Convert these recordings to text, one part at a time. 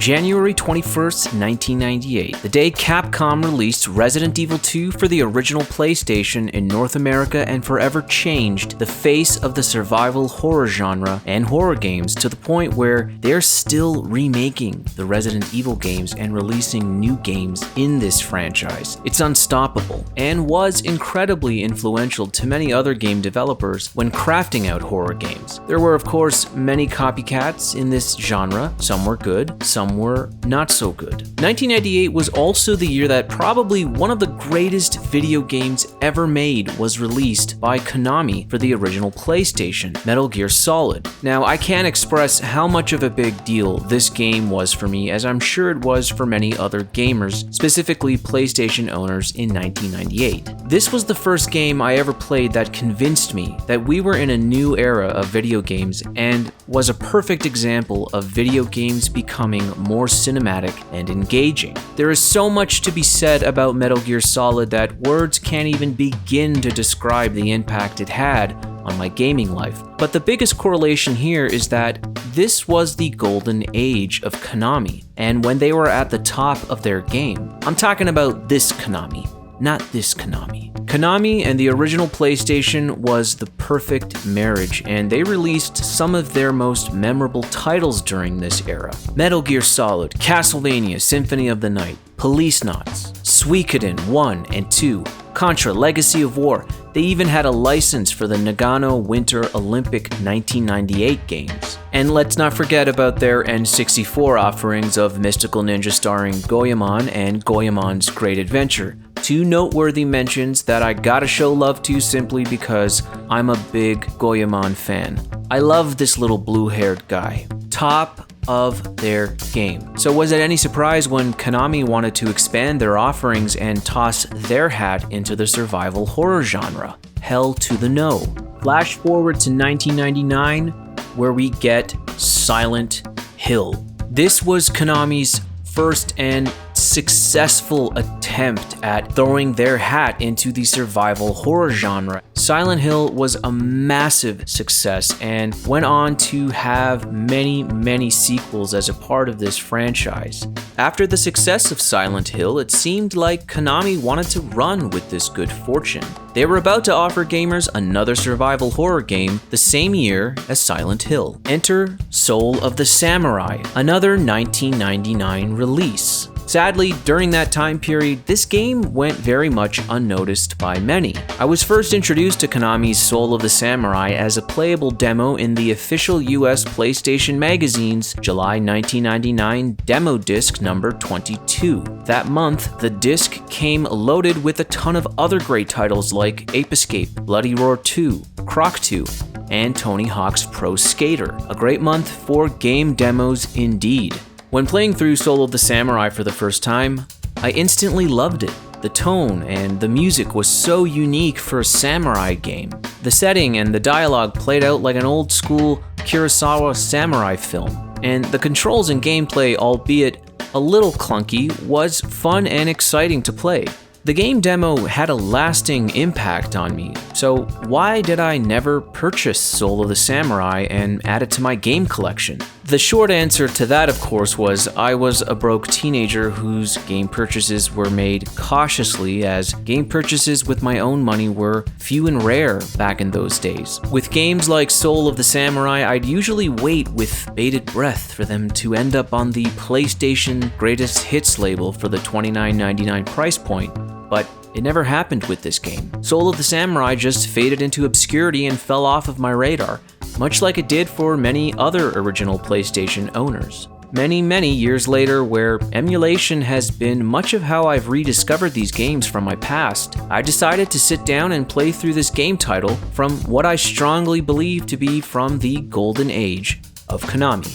January 21st, 1998, the day Capcom released Resident Evil 2 for the original PlayStation in North America and forever changed the face of the survival horror genre and horror games to the point where they're still remaking the Resident Evil games and releasing new games in this franchise. It's unstoppable and was incredibly influential to many other game developers when crafting out horror games. There were, of course, many copycats in this genre. Some were good, some were not so good. 1998 was also the year that probably one of the greatest video games ever made was released by Konami for the original PlayStation, Metal Gear Solid. Now, I can't express how much of a big deal this game was for me, as I'm sure it was for many other gamers, specifically PlayStation owners in 1998. This was the first game I ever played that convinced me that we were in a new era of video games and was a perfect example of video games becoming more cinematic and engaging. There is so much to be said about Metal Gear Solid that words can't even begin to describe the impact it had on my gaming life. But the biggest correlation here is that this was the golden age of Konami, and when they were at the top of their game. I'm talking about this Konami, not this Konami. Konami and the original PlayStation was the perfect marriage, and they released some of their most memorable titles during this era. Metal Gear Solid, Castlevania Symphony of the Night, Policenauts, Suikoden 1 and 2, Contra Legacy of War. They even had a license for the Nagano Winter Olympic 1998 games. And let's not forget about their N64 offerings of Mystical Ninja starring Goemon and Goemon's Great Adventure. Two noteworthy mentions that I gotta show love to simply because I'm a big Goemon fan. I love this little blue-haired guy. Top of their game. So was it any surprise when Konami wanted to expand their offerings and toss their hat into the survival horror genre? Hell to the no. Flash forward to 1999, where we get Silent Hill. This was Konami's first and successful attempt at throwing their hat into the survival horror genre. Silent Hill was a massive success and went on to have many sequels as a part of this franchise. After the success of Silent Hill, it seemed like Konami wanted to run with this good fortune. They were about to offer gamers another survival horror game the same year as Silent Hill. Enter Soul of the Samurai, another 1999 release. Sadly, during that time period, this game went very much unnoticed by many. I was first introduced to Konami's Soul of the Samurai as a playable demo in the official US PlayStation Magazine's July 1999 demo disc number 22. That month, the disc came loaded with a ton of other great titles like Ape Escape, Bloody Roar 2, Croc 2, and Tony Hawk's Pro Skater. A great month for game demos indeed. When playing through Soul of the Samurai for the first time, I instantly loved it. The tone and the music was so unique for a samurai game. The setting and the dialogue played out like an old school Kurosawa samurai film. And the controls and gameplay, albeit a little clunky, was fun and exciting to play. The game demo had a lasting impact on me, so why did I never purchase Soul of the Samurai and add it to my game collection? The short answer to that, of course, was I was a broke teenager whose game purchases were made cautiously, as game purchases with my own money were few and rare back in those days. With games like Soul of the Samurai, I'd usually wait with bated breath for them to end up on the PlayStation Greatest Hits label for the $29.99 price point. But it never happened with this game. Soul of the Samurai just faded into obscurity and fell off of my radar, much like it did for many other original PlayStation owners. Many years later, where emulation has been much of how I've rediscovered these games from my past, I decided to sit down and play through this game title from what I strongly believe to be from the golden age of Konami.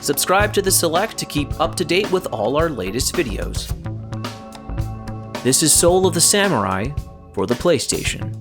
Subscribe to The Select to keep up to date with all our latest videos. This is Soul of the Samurai for the PlayStation.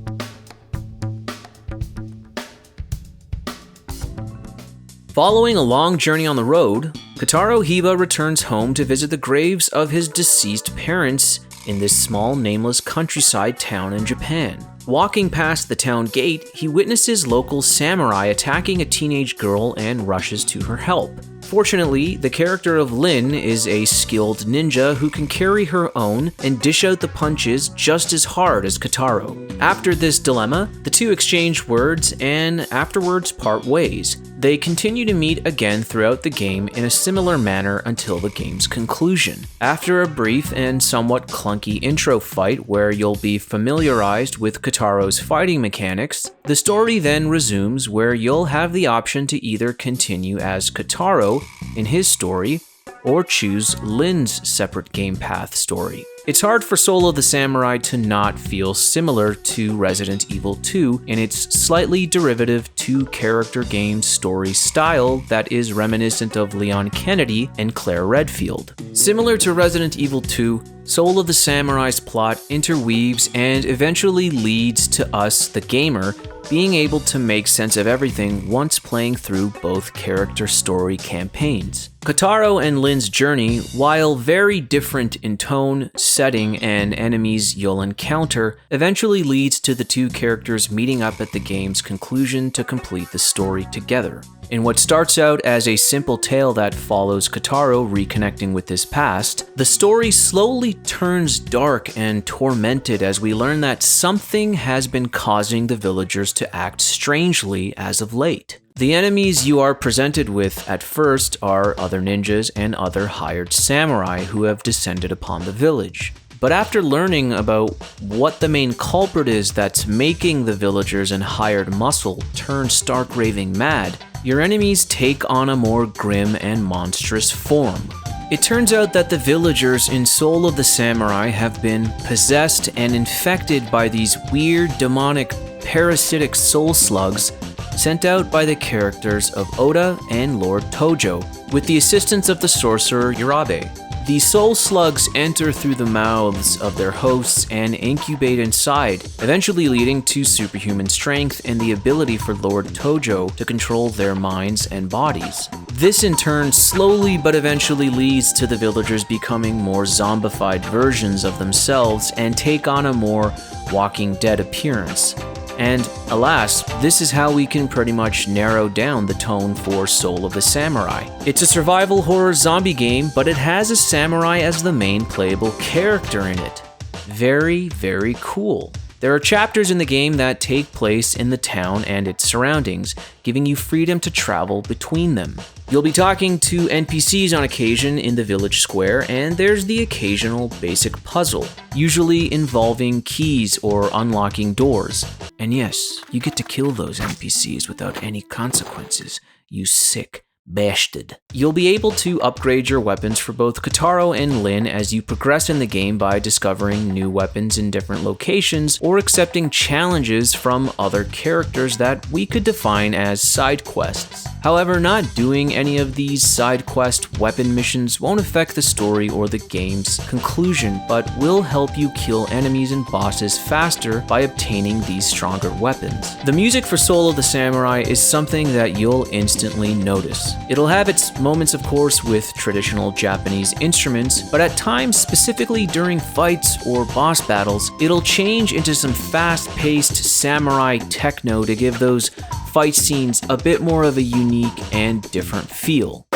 Following a long journey on the road, Kotaro Hiba returns home to visit the graves of his deceased parents in this small, nameless countryside town in Japan. Walking past the town gate, he witnesses local samurai attacking a teenage girl and rushes to her help. Unfortunately, the character of Lin is a skilled ninja who can carry her own and dish out the punches just as hard as Kotaro. After this dilemma, the two exchange words and afterwards part ways. They continue to meet again throughout the game in a similar manner until the game's conclusion. After a brief and somewhat clunky intro fight where you'll be familiarized with Kotaro's fighting mechanics, the story then resumes where you'll have the option to either continue as Kotaro in his story or choose Lin's separate game path story. It's hard for Soul of the Samurai to not feel similar to Resident Evil 2 in its slightly derivative two-character game story style that is reminiscent of Leon Kennedy and Claire Redfield. Similar to Resident Evil 2, Soul of the Samurai's plot interweaves and eventually leads to us, the gamer, being able to make sense of everything once playing through both character story campaigns. Kotaro and Lin's journey, while very different in tone, setting, and enemies you'll encounter, eventually leads to the two characters meeting up at the game's conclusion to complete the story together. In what starts out as a simple tale that follows Kotaro reconnecting with his past, the story slowly turns dark and tormented as we learn that something has been causing the villagers to act strangely as of late. The enemies you are presented with at first are other ninjas and other hired samurai who have descended upon the village. But after learning about what the main culprit is that's making the villagers and hired muscle turn stark raving mad, your enemies take on a more grim and monstrous form. It turns out that the villagers in Soul of the Samurai have been possessed and infected by these weird, demonic, parasitic soul slugs sent out by the characters of Oda and Lord Tojo, with the assistance of the sorcerer Urabe. The soul slugs enter through the mouths of their hosts and incubate inside, eventually leading to superhuman strength and the ability for Lord Tojo to control their minds and bodies. This in turn slowly but eventually leads to the villagers becoming more zombified versions of themselves and take on a more Walking Dead appearance. And alas, this is how we can pretty much narrow down the tone for Soul of the Samurai. It's a survival horror zombie game, but it has a samurai as the main playable character in it. Very, very cool. There are chapters in the game that take place in the town and its surroundings, giving you freedom to travel between them. You'll be talking to NPCs on occasion in the village square, and there's the occasional basic puzzle, usually involving keys or unlocking doors. And yes, you get to kill those NPCs without any consequences, you sick bastard. You'll be able to upgrade your weapons for both Kotaro and Lin as you progress in the game by discovering new weapons in different locations or accepting challenges from other characters that we could define as side quests. However, not doing any of these side quest weapon missions won't affect the story or the game's conclusion, but will help you kill enemies and bosses faster by obtaining these stronger weapons. The music for Soul of the Samurai is something that you'll instantly notice. It'll have its moments, of course, with traditional Japanese instruments, but at times, specifically during fights or boss battles, it'll change into some fast-paced samurai techno to give those fight scenes a bit more of a unique and different feel.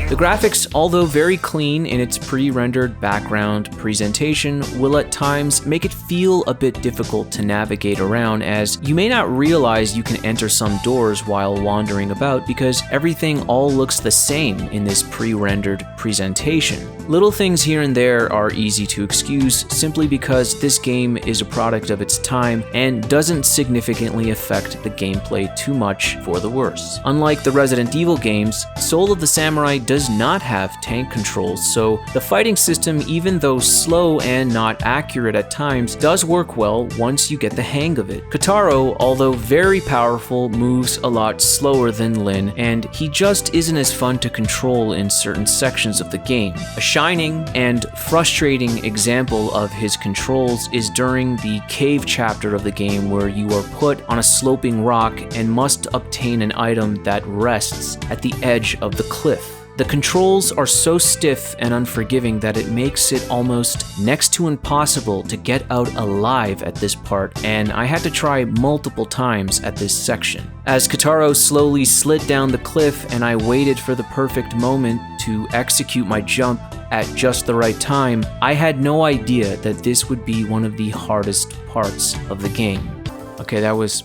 The graphics, although very clean in its pre-rendered background presentation, will at times make it feel a bit difficult to navigate around, as you may not realize you can enter some doors while wandering about because everything all looks the same in this pre-rendered presentation. Little things here and there are easy to excuse simply because this game is a product of its time and doesn't significantly affect the gameplay too much for the worse. Unlike the Resident Evil games, Soul of the Samurai does not have tank controls, so the fighting system, even though slow and not accurate at times, does work well once you get the hang of it. Kotaro, although very powerful, moves a lot slower than Lin, and he just isn't as fun to control in certain sections of the game. A shining and frustrating example of his controls is during the cave chapter of the game, where you are put on a sloping rock and must obtain an item that rests at the edge of the cliff. The controls are so stiff and unforgiving that it makes it almost next to impossible to get out alive at this part, and I had to try multiple times at this section. As Kotaro slowly slid down the cliff and I waited for the perfect moment to execute my jump at just the right time, I had no idea that this would be one of the hardest parts of the game. Okay, that was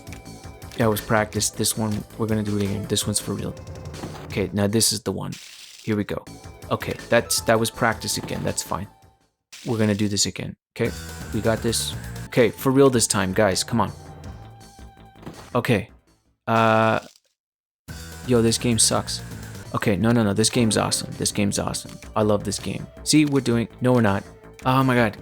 practice. This one, we're gonna do it again. This one's for real. Okay, now this is the one. Here we go. Okay, that was practice again. That's fine. We're gonna do this again. Okay, we got this. Okay, for real this time, guys. Come on. Okay. Yo, this game sucks. Okay, no. This game's awesome. This game's awesome. I love this game. See, we're doing... No, we're not. Oh my god.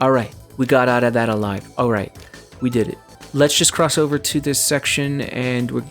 Alright, we got out of that alive. Alright, we did it. Let's just cross over to this section and we're...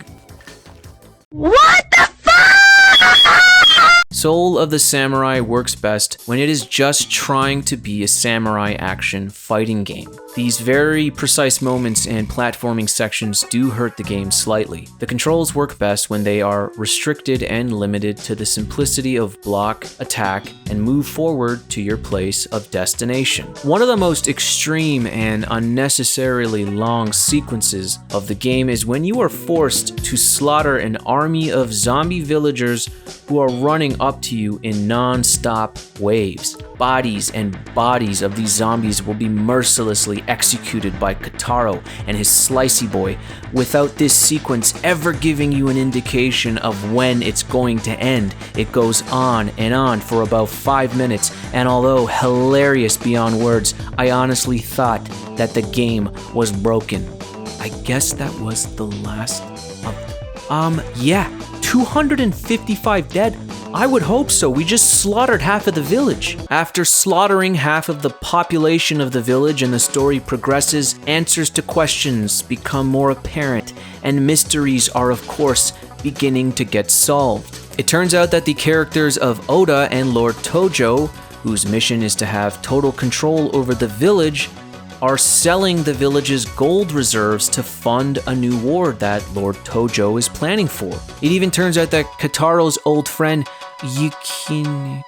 What the fuck?! Soul of the Samurai works best when it is just trying to be a samurai action fighting game. These very precise moments and platforming sections do hurt the game slightly. The controls work best when they are restricted and limited to the simplicity of block, attack, and move forward to your place of destination. One of the most extreme and unnecessarily long sequences of the game is when you are forced to slaughter an army of zombie villagers who are running up to you in non-stop waves. Bodies and bodies of these zombies will be mercilessly executed by Kotaro and his slicey boy, without this sequence ever giving you an indication of when it's going to end. It goes on and on for about 5 minutes, and although hilarious beyond words, I honestly thought that the game was broken. I guess that was the last of... yeah, 255 dead? I would hope so. We just slaughtered half of the village. After slaughtering half of the population of the village and the story progresses, answers to questions become more apparent, and mysteries are of course beginning to get solved. It turns out that the characters of Oda and Lord Tojo, whose mission is to have total control over the village, are selling the village's gold reserves to fund a new war that Lord Tojo is planning for. It even turns out that Kotaro's old friend Yukini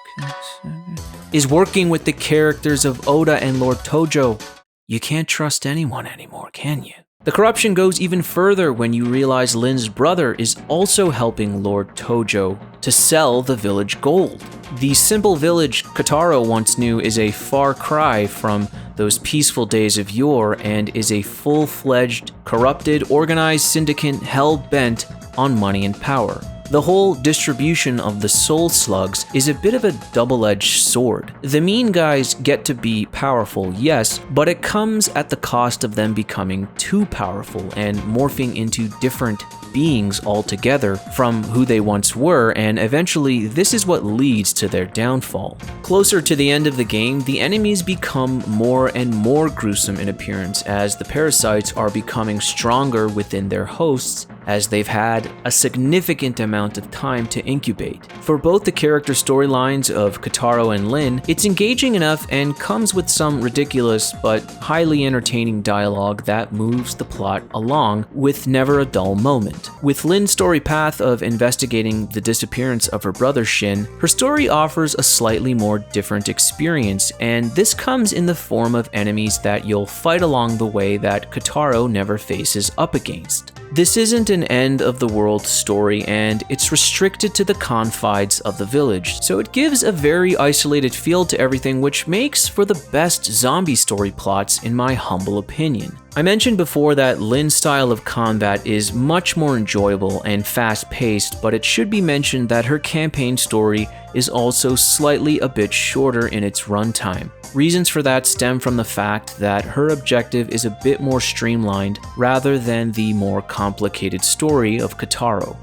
is working with the characters of Oda and Lord Tojo. You can't trust anyone anymore, can you? The corruption goes even further when you realize Lin's brother is also helping Lord Tojo to sell the village gold. The simple village Kotaro once knew is a far cry from those peaceful days of yore and is a full-fledged, corrupted, organized syndicate hell-bent on money and power. The whole distribution of the soul slugs is a bit of a double-edged sword. The mean guys get to be powerful, yes, but it comes at the cost of them becoming too powerful and morphing into different beings altogether from who they once were, and eventually this is what leads to their downfall. Closer to the end of the game, the enemies become more and more gruesome in appearance as the parasites are becoming stronger within their hosts as they've had a significant amount of time to incubate. For both the character storylines of Kotaro and Lin, it's engaging enough and comes with some ridiculous but highly entertaining dialogue that moves the plot along with never a dull moment. With Lin's story path of investigating the disappearance of her brother Shin, her story offers a slightly more different experience, and this comes in the form of enemies that you'll fight along the way that Kotaro never faces up against. This isn't an end-of-the-world story, and it's restricted to the confines of the village, so it gives a very isolated feel to everything, which makes for the best zombie story plots in my humble opinion. I mentioned before that Lin's style of combat is much more enjoyable and fast-paced, but it should be mentioned that her campaign story is also slightly a bit shorter in its runtime. Reasons for that stem from the fact that her objective is a bit more streamlined rather than the more complicated story of Kotaro.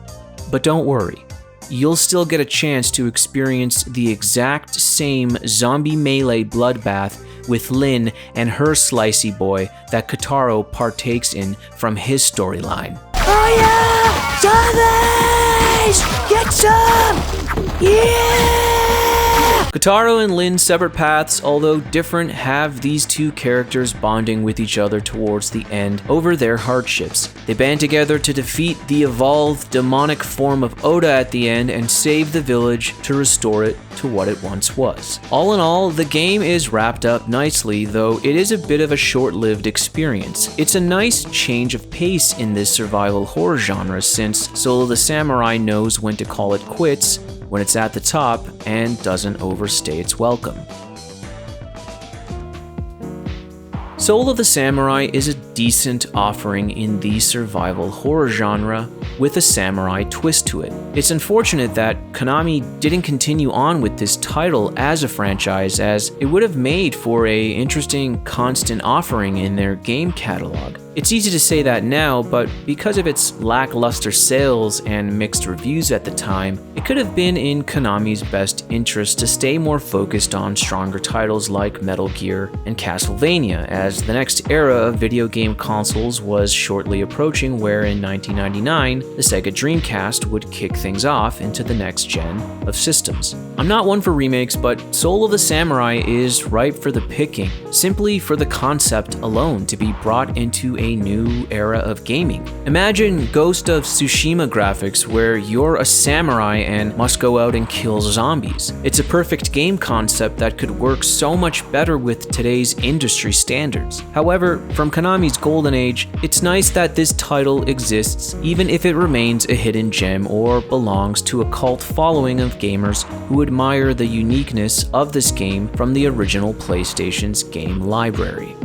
But don't worry, you'll still get a chance to experience the exact same zombie melee bloodbath with Lin and her slicey boy that Kotaro partakes in from his storyline. Oh yeah! Zombies! Get some! Yeah! Kotaro and Lin's separate paths, although different, have these two characters bonding with each other towards the end over their hardships. They band together to defeat the evolved demonic form of Oda at the end and save the village to restore it to what it once was. All in all, the game is wrapped up nicely, though it is a bit of a short-lived experience. It's a nice change of pace in this survival horror genre, since Soul of the Samurai knows when to call it quits when it's at the top and doesn't overstay its welcome. Soul of the Samurai is a decent offering in the survival horror genre with a samurai twist to it. It's unfortunate that Konami didn't continue on with this title as a franchise, as it would have made for an interesting constant offering in their game catalog. It's easy to say that now, but because of its lackluster sales and mixed reviews at the time, it could have been in Konami's best interest to stay more focused on stronger titles like Metal Gear and Castlevania, as the next era of video game consoles was shortly approaching, where in 1999, the Sega Dreamcast would kick things off into the next gen of systems. I'm not one for remakes, but Soul of the Samurai is ripe for the picking, simply for the concept alone to be brought into a new era of gaming. Imagine Ghost of Tsushima graphics where you're a samurai and must go out and kill zombies. It's a perfect game concept that could work so much better with today's industry standards. However, from Konami's golden age, it's nice that this title exists, even if it remains a hidden gem or belongs to a cult following of gamers who admire the uniqueness of this game from the original PlayStation's game library.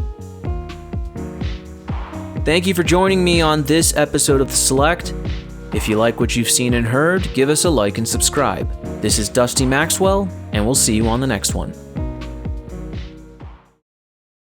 Thank you for joining me on this episode of The Select. If you like what you've seen and heard, give us a like and subscribe. This is Dusty Maxwell, and we'll see you on the next one.